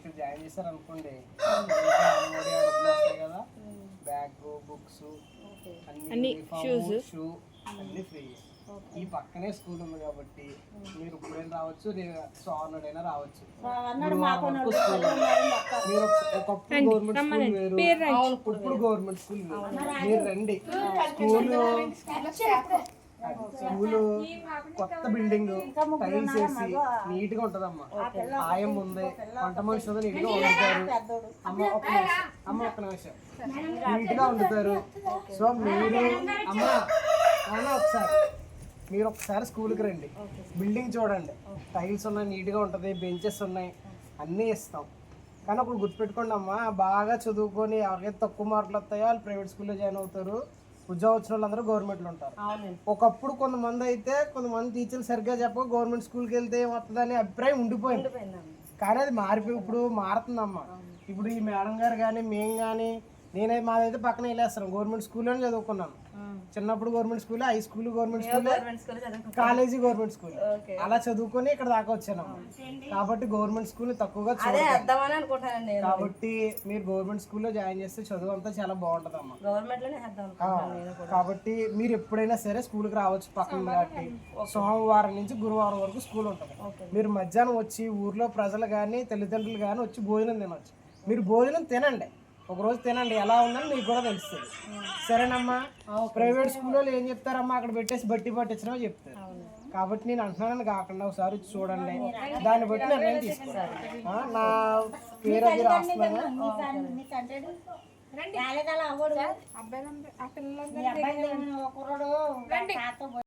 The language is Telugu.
ఇక్కడ జాయిన్ చేశారు అనుకోండి, డబ్బులు వస్తాయి కదా, బ్యాగ్, బుక్స్, అన్ని షూ అన్ని ఫ్రీ. ఈ పక్కనే స్కూల్ ఉంది కాబట్టి మీరు ఇప్పుడైనా రావచ్చు, సోమవారం రావచ్చు. మీరు ఒకప్పుడు గవర్నమెంట్ స్కూల్ వేరు, ఇప్పుడు గవర్నమెంట్ స్కూల్ వేరు. మీరు రండి. స్కూలు కొత్త బిల్డింగ్, టైల్స్ వేసి నీట్ గా ఉంటదమ్మా. ఆయం ఉంది, వంట మనిషి ఉంది, నీట్ గా వండుతారు. అమ్మ ఒక్క నిమిషం, నీట్ గా వండుతారు. సో మీరు మీరు ఒకసారి స్కూల్కి రండి, బిల్డింగ్ చూడండి, టైల్స్ ఉన్నాయి, నీట్గా ఉంటుంది, బెంచెస్ ఉన్నాయి, అన్నీ ఇస్తాం. కానీ ఒకటి గుర్తుపెట్టుకోండి అమ్మా, బాగా చదువుకొని ఎవరికైతే తక్కువ మార్కులు వస్తాయో వాళ్ళు ప్రైవేట్ స్కూల్లో జాయిన్ అవుతారు. ఉద్యోగం వచ్చిన వాళ్ళందరూ గవర్నమెంట్లో ఉంటారు. ఒకప్పుడు కొంతమంది టీచర్లు సరిగ్గా చెప్పక గవర్నమెంట్ స్కూల్కి వెళ్తే ఏమవుతుందని అభిప్రాయం ఉండిపోయింది. కానీ అది మారిపోయి ఇప్పుడు మారుతుందమ్మా. ఇప్పుడు ఈ మేడం గారు కానీ మేము కానీ, నేనైతే మాదైతే పక్కన వెళ్ళేస్తాను. గవర్నమెంట్ స్కూల్లోనే చదువుకున్నాను. చిన్నప్పుడు government school, high school government school, college government school, అలా చదువుకొని ఇక్కడ దాకా వచ్చాను. కాబట్టి గవర్నమెంట్ స్కూల్ తక్కువగా కాబట్టి మీరు గవర్నమెంట్ స్కూల్లో జాయిన్ చేస్తే చదువు అంతా చాలా బాగుంటది అమ్మా. కాబట్టి మీరు ఎప్పుడైనా సరే స్కూల్కి రావచ్చు. పక్కన కాబట్టి సోమవారం నుంచి గురువారం వరకు స్కూల్ ఉంటుంది. మీరు మధ్యాహ్నం వచ్చి ఊర్లో ప్రజలు కానీ తల్లిదండ్రులు కానీ వచ్చి భోజనం తినవచ్చు. మీరు భోజనం తినండి, ఒకరోజు తినండి, ఎలా ఉందని మీకు కూడా తెలుస్తుంది. సరేనమ్మా. ప్రైవేట్ స్కూల్లో ఏం చెప్తారమ్మా, అక్కడ పెట్టేసి బట్టి పట్టించడమో చెప్తారు. కాబట్టి నేను అంటున్నాను కాకుండా ఒకసారి చూడండి, దాన్ని బట్టి నిర్ణయం తీసుకోవాలి. నా పేరు అది రాస్తున్నాను.